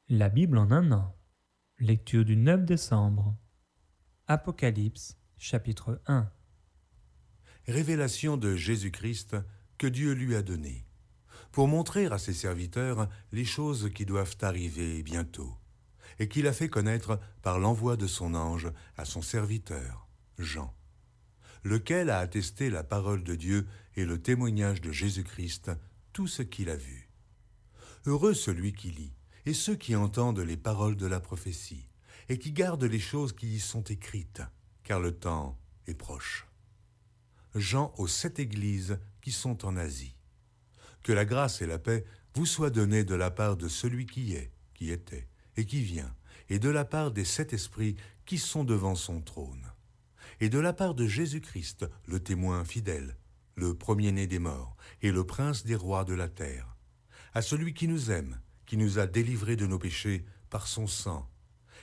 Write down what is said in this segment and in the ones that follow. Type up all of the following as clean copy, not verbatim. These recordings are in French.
La Bible en un an. Lecture du 9 décembre. Apocalypse, chapitre 1. Révélation de Jésus-Christ que Dieu lui a donnée, pour montrer à ses serviteurs les choses qui doivent arriver bientôt, et qu'il a fait connaître par l'envoi de son ange à son serviteur, Jean, lequel a attesté la parole de Dieu et le témoignage de Jésus-Christ, tout ce qu'il a vu. Heureux celui qui lit, et ceux qui entendent les paroles de la prophétie, et qui gardent les choses qui y sont écrites, car le temps est proche. Jean aux 7 églises qui sont en Asie. Que la grâce et la paix vous soient données de la part de celui qui est, qui était et qui vient, et de la part des 7 esprits qui sont devant son trône, et de la part de Jésus-Christ, le témoin fidèle, le premier-né des morts et le prince des rois de la terre, à celui qui nous aime, qui nous a délivrés de nos péchés par son sang,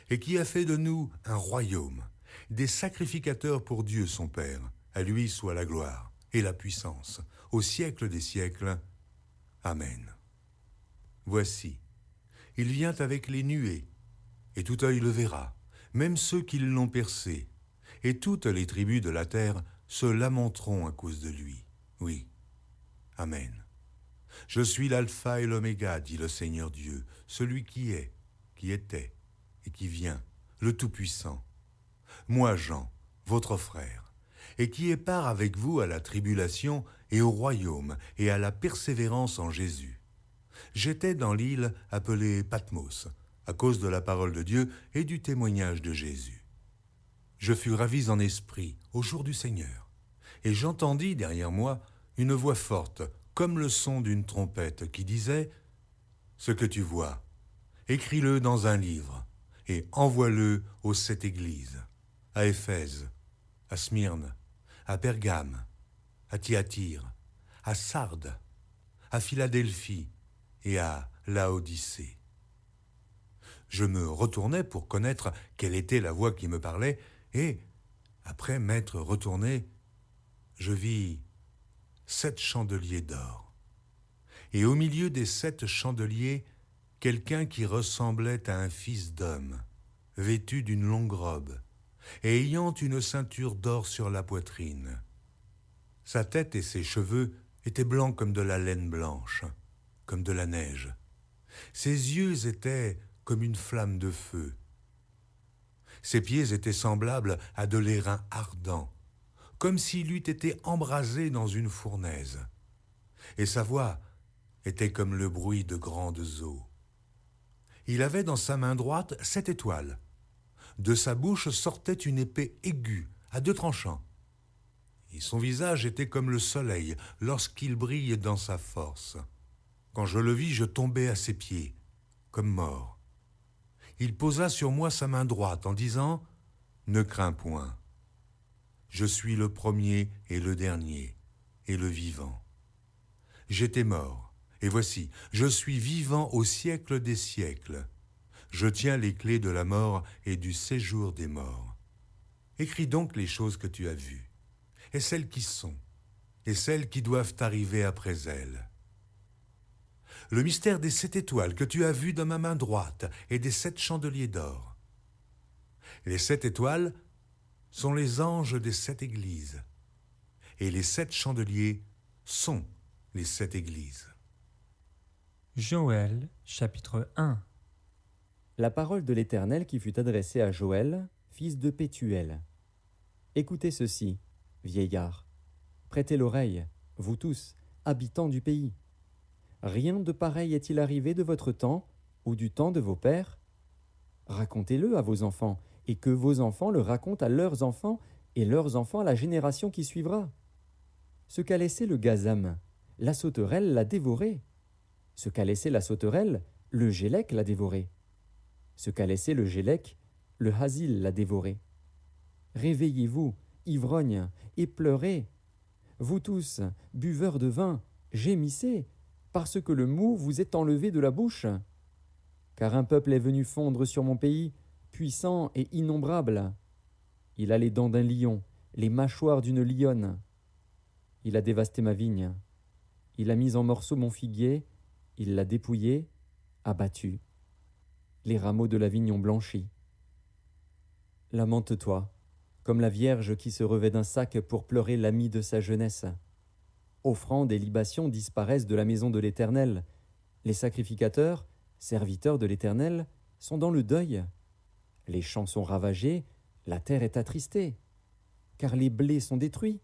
et qui a fait de nous un royaume, des sacrificateurs pour Dieu son Père. À lui soit la gloire et la puissance, au siècle des siècles. Amen. Voici, il vient avec les nuées, et tout œil le verra, même ceux qui l'ont percé, et toutes les tribus de la terre se lamenteront à cause de lui. Oui. Amen. Je suis l'alpha et l'oméga, dit le Seigneur Dieu, celui qui est, qui était et qui vient, le Tout-Puissant. Moi, Jean, votre frère, et qui est part avec vous à la tribulation et au royaume et à la persévérance en Jésus. J'étais dans l'île appelée Patmos, à cause de la parole de Dieu et du témoignage de Jésus. Je fus ravi en esprit au jour du Seigneur, et j'entendis derrière moi une voix forte, comme le son d'une trompette, qui disait « Ce que tu vois, écris-le dans un livre, et envoie-le aux 7 églises, à Éphèse, à Smyrne, à Pergame, à Thyatire, à Sardes, à Philadelphie et à Laodicée. » Je me retournai pour connaître quelle était la voix qui me parlait, et, après m'être retourné, je vis 7 chandeliers d'or. Et au milieu des 7 chandeliers, quelqu'un qui ressemblait à un fils d'homme, vêtu d'une longue robe, et ayant une ceinture d'or sur la poitrine. Sa tête et ses cheveux étaient blancs comme de la laine blanche, comme de la neige. Ses yeux étaient comme une flamme de feu. Ses pieds étaient semblables à de l'airain ardent, comme s'il eût été embrasé dans une fournaise. Et sa voix était comme le bruit de grandes eaux. Il avait dans sa main droite 7 étoiles. De sa bouche sortait une épée aiguë, à 2 tranchants. Et son visage était comme le soleil lorsqu'il brille dans sa force. Quand je le vis, je tombai à ses pieds, comme mort. Il posa sur moi sa main droite en disant « Ne crains point. Je suis le premier et le dernier, et le vivant. J'étais mort, et voici, je suis vivant au siècle des siècles. Je tiens les clés de la mort et du séjour des morts. Écris donc les choses que tu as vues, et celles qui sont, et celles qui doivent arriver après elles. Le mystère des 7 étoiles que tu as vues dans ma main droite et des 7 chandeliers d'or. Les 7 étoiles sont les anges des 7 églises, et les 7 chandeliers sont les 7 églises. Joël, chapitre 1. La parole de l'Éternel qui fut adressée à Joël, fils de Pétuel. Écoutez ceci, vieillards. Prêtez l'oreille, vous tous, habitants du pays. Rien de pareil est-il arrivé de votre temps ou du temps de vos pères? Racontez-le à vos enfants, et que vos enfants le racontent à leurs enfants, et leurs enfants à la génération qui suivra. Ce qu'a laissé le gazam, la sauterelle l'a dévoré. Ce qu'a laissé la sauterelle, le gélec l'a dévoré. Ce qu'a laissé le gélec, le hasil l'a dévoré. Réveillez-vous, ivrognes, et pleurez. Vous tous, buveurs de vin, gémissez, parce que le mou vous est enlevé de la bouche. Car un peuple est venu fondre sur mon pays, puissant et innombrable. Il a les dents d'un lion, les mâchoires d'une lionne. Il a dévasté ma vigne. Il a mis en morceaux mon figuier, il l'a dépouillé, abattu. les rameaux de la vigne ont blanchi. Lamente-toi, comme la Vierge qui se revêt d'un sac pour pleurer l'ami de sa jeunesse. Offrandes et libations disparaissent de la maison de l'Éternel. Les sacrificateurs, serviteurs de l'Éternel, sont dans le deuil. Les champs sont ravagés, la terre est attristée. Car les blés sont détruits,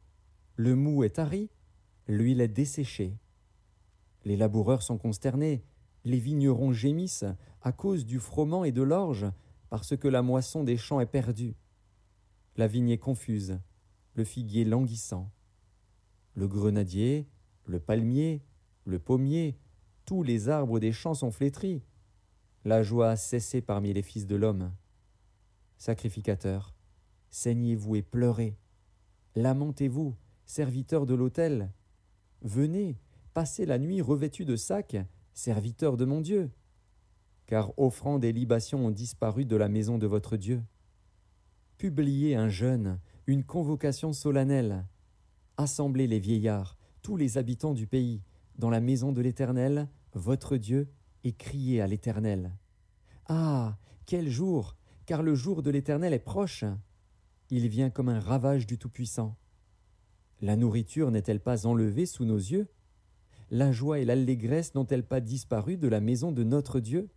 le mou est tari, l'huile est desséchée. Les laboureurs sont consternés, les vignerons gémissent à cause du froment et de l'orge, parce que la moisson des champs est perdue. La vigne est confuse, le figuier languissant. Le grenadier, le palmier, le pommier, tous les arbres des champs sont flétris. La joie a cessé parmi les fils de l'homme. Sacrificateurs, saignez-vous et pleurez. Lamentez-vous, serviteurs de l'autel. Venez, passez la nuit revêtus de sacs, serviteurs de mon Dieu. Car offrandes et libations ont disparu de la maison de votre Dieu. Publiez un jeûne, une convocation solennelle. Assemblez les vieillards, tous les habitants du pays, dans la maison de l'Éternel, votre Dieu, et criez à l'Éternel. Ah, quel jour, car le jour de l'Éternel est proche. Il vient comme un ravage du Tout-Puissant. La nourriture n'est-elle pas enlevée sous nos yeux? La joie et l'allégresse n'ont-elles pas disparu de la maison de notre Dieu?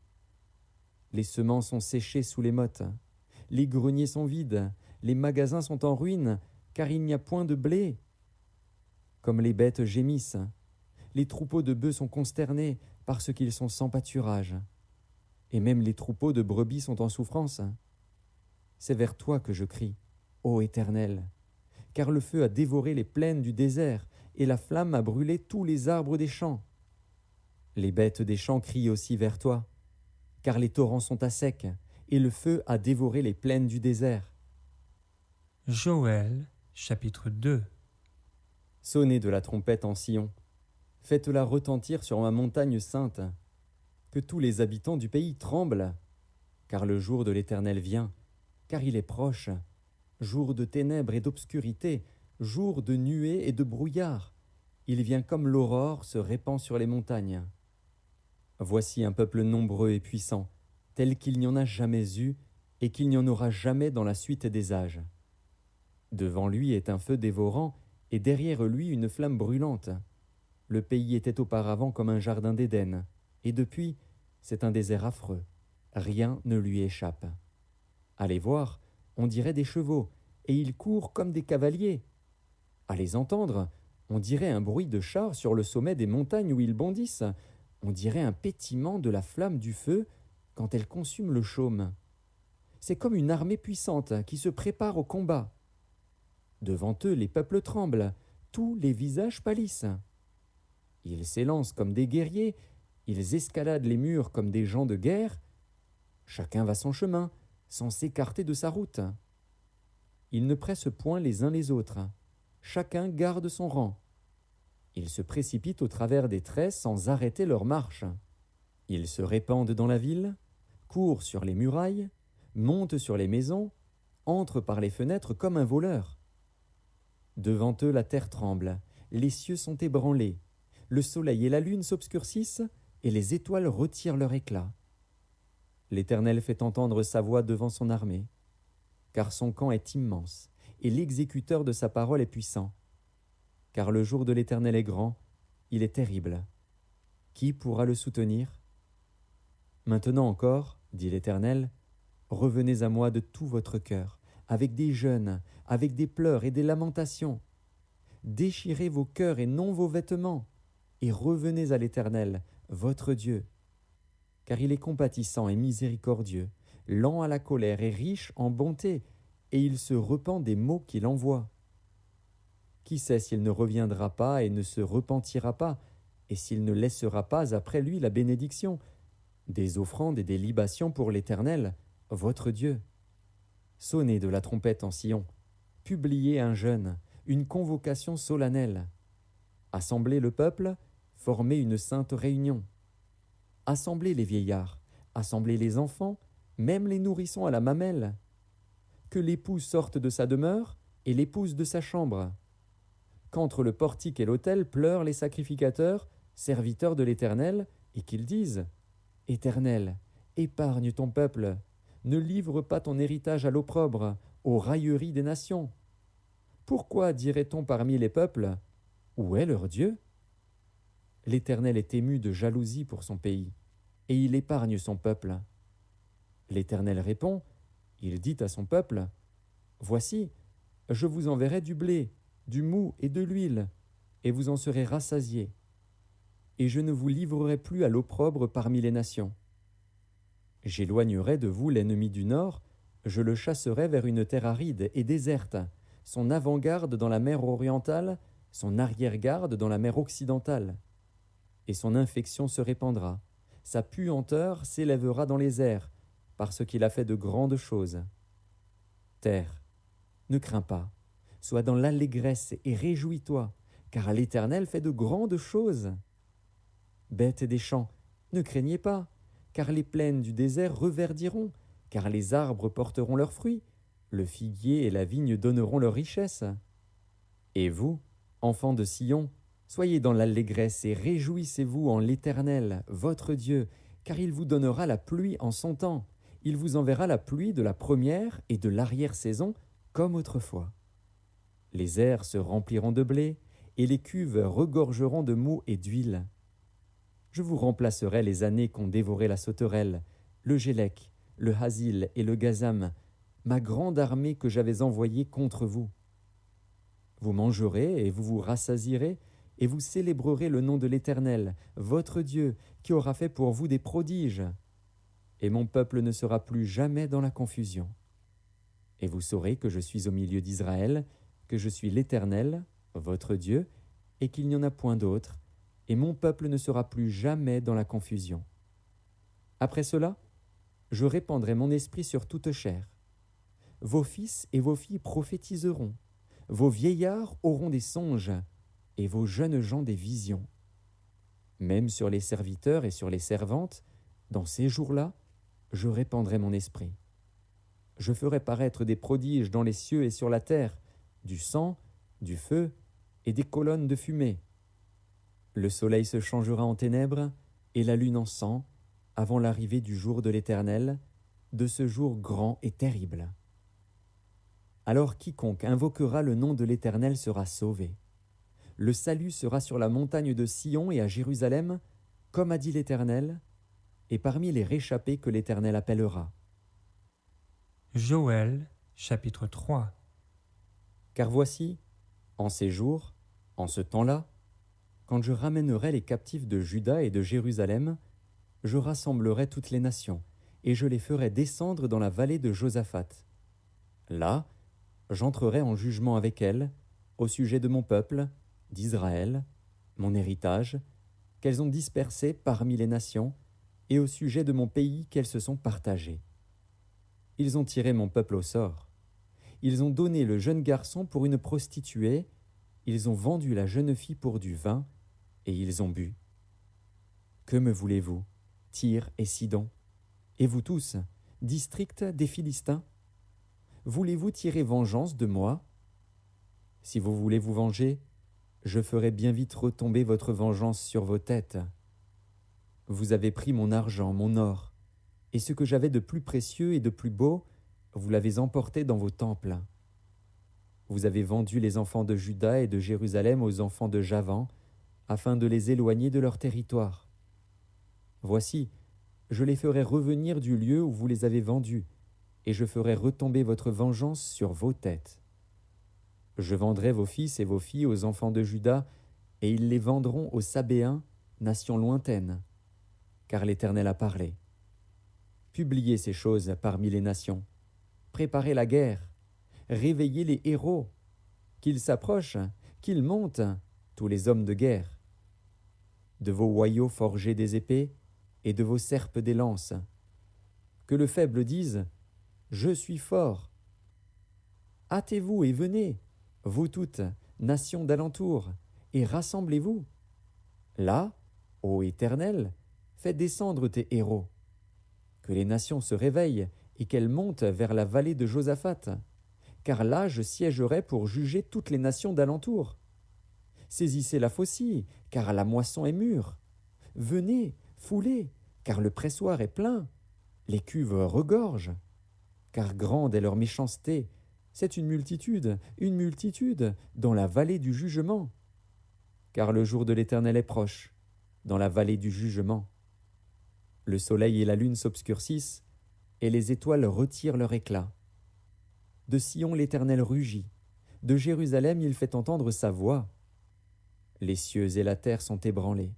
Les semences sont séchées sous les mottes, les greniers sont vides, les magasins sont en ruine, car il n'y a point de blé. Comme les bêtes gémissent, les troupeaux de bœufs sont consternés parce qu'ils sont sans pâturage, et même les troupeaux de brebis sont en souffrance. C'est vers toi que je crie, ô Éternel, car le feu a dévoré les plaines du désert, et la flamme a brûlé tous les arbres des champs. Les bêtes des champs crient aussi vers toi, car les torrents sont à sec, et le feu a dévoré les plaines du désert. Joël, chapitre 2. Sonnez de la trompette en Sion, faites-la retentir sur ma montagne sainte, que tous les habitants du pays tremblent, car le jour de l'Éternel vient, car il est proche, jour de ténèbres et d'obscurité, jour de nuées et de brouillard. Il vient comme l'aurore se répand sur les montagnes. Voici un peuple nombreux et puissant, tel qu'il n'y en a jamais eu et qu'il n'y en aura jamais dans la suite des âges. Devant lui est un feu dévorant et derrière lui une flamme brûlante. Le pays était auparavant comme un jardin d'Éden, et depuis, c'est un désert affreux. Rien ne lui échappe. À les voir, on dirait des chevaux, et ils courent comme des cavaliers. À les entendre, on dirait un bruit de chars sur le sommet des montagnes où ils bondissent. On dirait un pétillement de la flamme du feu quand elle consume le chaume. C'est comme une armée puissante qui se prépare au combat. Devant eux, les peuples tremblent, tous les visages pâlissent. Ils s'élancent comme des guerriers, ils escaladent les murs comme des gens de guerre. Chacun va son chemin, sans s'écarter de sa route. Ils ne pressent point les uns les autres, chacun garde son rang. Ils se précipitent au travers des traits sans arrêter leur marche. Ils se répandent dans la ville, courent sur les murailles, montent sur les maisons, entrent par les fenêtres comme un voleur. Devant eux la terre tremble, les cieux sont ébranlés, le soleil et la lune s'obscurcissent, et les étoiles retirent leur éclat. L'Éternel fait entendre sa voix devant son armée, car son camp est immense, et l'exécuteur de sa parole est puissant. Car le jour de l'Éternel est grand, il est terrible. Qui pourra le soutenir? Maintenant encore, dit l'Éternel, revenez à moi de tout votre cœur, avec des jeûnes, avec des pleurs et des lamentations. Déchirez vos cœurs et non vos vêtements, et revenez à l'Éternel, votre Dieu. Car il est compatissant et miséricordieux, lent à la colère et riche en bonté, et il se repent des maux qu'il envoie. Qui sait s'il ne reviendra pas et ne se repentira pas, et s'il ne laissera pas après lui la bénédiction, des offrandes et des libations pour l'Éternel, votre Dieu. Sonnez de la trompette en Sion, publiez un jeûne, une convocation solennelle. Assemblez le peuple, formez une sainte réunion. Assemblez les vieillards, assemblez les enfants, même les nourrissons à la mamelle. Que l'époux sorte de sa demeure et l'épouse de sa chambre. Qu'entre le portique et l'autel pleurent les sacrificateurs, serviteurs de l'Éternel, et qu'ils disent « Éternel, épargne ton peuple, ne livre pas ton héritage à l'opprobre, aux railleries des nations. Pourquoi dirait-on parmi les peuples, où est leur Dieu? L'Éternel est ému de jalousie pour son pays, et il épargne son peuple. L'Éternel répond, il dit à son peuple, voici, je vous enverrai du blé, du mou et de l'huile, et vous en serez rassasiés. Et je ne vous livrerai plus à l'opprobre parmi les nations. J'éloignerai de vous l'ennemi du nord, je le chasserai vers une terre aride et déserte, son avant-garde dans la mer orientale, son arrière-garde dans la mer occidentale. Et son infection se répandra, sa puanteur s'élèvera dans les airs, parce qu'il a fait de grandes choses. Terre, ne crains pas, sois dans l'allégresse et réjouis-toi, car l'Éternel fait de grandes choses. Bêtes des champs, ne craignez pas, car les plaines du désert reverdiront, car les arbres porteront leurs fruits, le figuier et la vigne donneront leur richesse. Et vous, enfants de Sion, soyez dans l'allégresse et réjouissez-vous en l'Éternel, votre Dieu, car il vous donnera la pluie en son temps. Il vous enverra la pluie de la première et de l'arrière-saison, comme autrefois. Les airs se rempliront de blé, et les cuves regorgeront de mou et d'huile. Je vous remplacerai les années qu'ont dévoré la sauterelle, le gélec, le hasil et le gazam, ma grande armée que j'avais envoyée contre vous. Vous mangerez et vous vous rassasierez, et vous célébrerez le nom de l'Éternel, votre Dieu, qui aura fait pour vous des prodiges. Et mon peuple ne sera plus jamais dans la confusion. Et vous saurez que je suis au milieu d'Israël, que je suis l'Éternel, votre Dieu, et qu'il n'y en a point d'autre, et mon peuple ne sera plus jamais dans la confusion. Après cela, je répandrai mon esprit sur toute chair. Vos fils et vos filles prophétiseront, vos vieillards auront des songes, et vos jeunes gens des visions. Même sur les serviteurs et sur les servantes, dans ces jours-là, je répandrai mon esprit. Je ferai paraître des prodiges dans les cieux et sur la terre, du sang, du feu et des colonnes de fumée. Le soleil se changera en ténèbres et la lune en sang, avant l'arrivée du jour de l'Éternel, de ce jour grand et terrible. Alors quiconque invoquera le nom de l'Éternel sera sauvé. Le salut sera sur la montagne de Sion et à Jérusalem, comme a dit l'Éternel, et parmi les réchappés que l'Éternel appellera. Joël, chapitre 3. Car voici, en ces jours, en ce temps-là, quand je ramènerai les captifs de Juda et de Jérusalem, je rassemblerai toutes les nations, et je les ferai descendre dans la vallée de Josaphat. Là, j'entrerai en jugement avec elles, au sujet de mon peuple, d'Israël, mon héritage, qu'elles ont dispersé parmi les nations, et au sujet de mon pays qu'elles se sont partagées. Ils ont tiré mon peuple au sort. Ils ont donné le jeune garçon pour une prostituée, ils ont vendu la jeune fille pour du vin, et ils ont bu. Que me voulez-vous, Tyr et Sidon, et vous tous, district des Philistins? Voulez-vous tirer vengeance de moi? Si vous voulez vous venger, je ferai bien vite retomber votre vengeance sur vos têtes. Vous avez pris mon argent, mon or, et ce que j'avais de plus précieux et de plus beau, vous l'avez emporté dans vos temples. Vous avez vendu les enfants de Juda et de Jérusalem aux enfants de Javan, afin de les éloigner de leur territoire. Voici, je les ferai revenir du lieu où vous les avez vendus, et je ferai retomber votre vengeance sur vos têtes. Je vendrai vos fils et vos filles aux enfants de Juda, et ils les vendront aux Sabéens, nation lointaine, car l'Éternel a parlé. Publiez ces choses parmi les nations, préparez la guerre, réveillez les héros, qu'ils s'approchent, qu'ils montent, tous les hommes de guerre. De vos hoyaux forgez des épées, et de vos serpes des lances. Que le faible dise « Je suis fort ». Hâtez-vous et venez, vous toutes, nations d'alentour, et rassemblez-vous. Là, ô Éternel, fais descendre tes héros. Que les nations se réveillent et qu'elles montent vers la vallée de Josaphat, car là je siégerai pour juger toutes les nations d'alentour. Saisissez la faucille, car la moisson est mûre. Venez, foulez, car le pressoir est plein. Les cuves regorgent, car grande est leur méchanceté. C'est une multitude, dans la vallée du jugement. Car le jour de l'Éternel est proche, dans la vallée du jugement. Le soleil et la lune s'obscurcissent, et les étoiles retirent leur éclat. De Sion l'Éternel rugit, de Jérusalem il fait entendre sa voix. Les cieux et la terre sont ébranlés.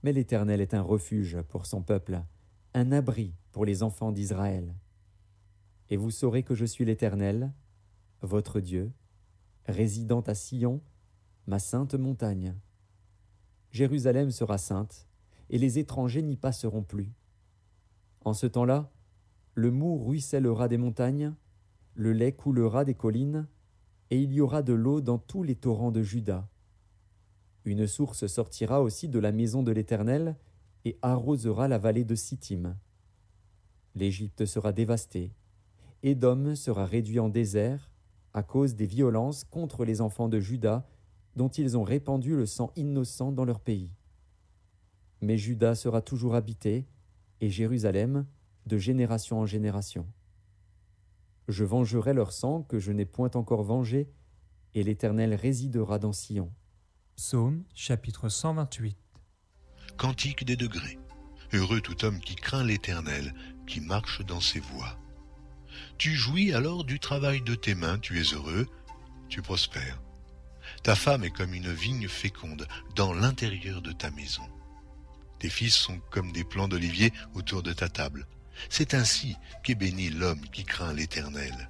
Mais l'Éternel est un refuge pour son peuple, un abri pour les enfants d'Israël. Et vous saurez que je suis l'Éternel, votre Dieu, résidant à Sion, ma sainte montagne. Jérusalem sera sainte, et les étrangers n'y passeront plus. En ce temps-là, le moût ruissellera des montagnes, le lait coulera des collines, et il y aura de l'eau dans tous les torrents de Juda. Une source sortira aussi de la maison de l'Éternel et arrosera la vallée de Sittim. L'Égypte sera dévastée, Édom sera réduit en désert à cause des violences contre les enfants de Juda dont ils ont répandu le sang innocent dans leur pays. Mais Juda sera toujours habité, et Jérusalem de génération en génération. Je vengerai leur sang que je n'ai point encore vengé, et l'Éternel résidera dans Sion. Psaume chapitre 128. Cantique des degrés. Heureux tout homme qui craint l'Éternel, qui marche dans ses voies. Tu jouis alors du travail de tes mains, tu es heureux, tu prospères. Ta femme est comme une vigne féconde dans l'intérieur de ta maison. Tes fils sont comme des plants d'olivier autour de ta table. C'est ainsi qu'est béni l'homme qui craint l'Éternel.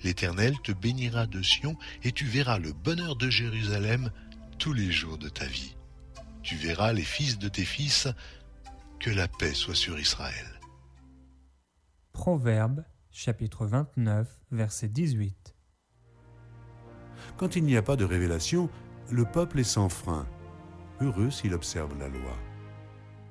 L'Éternel te bénira de Sion et tu verras le bonheur de Jérusalem tous les jours de ta vie. Tu verras les fils de tes fils, que la paix soit sur Israël. Proverbe chapitre 29, verset 18. Quand il n'y a pas de révélation, le peuple est sans frein. Heureux s'il observe la loi.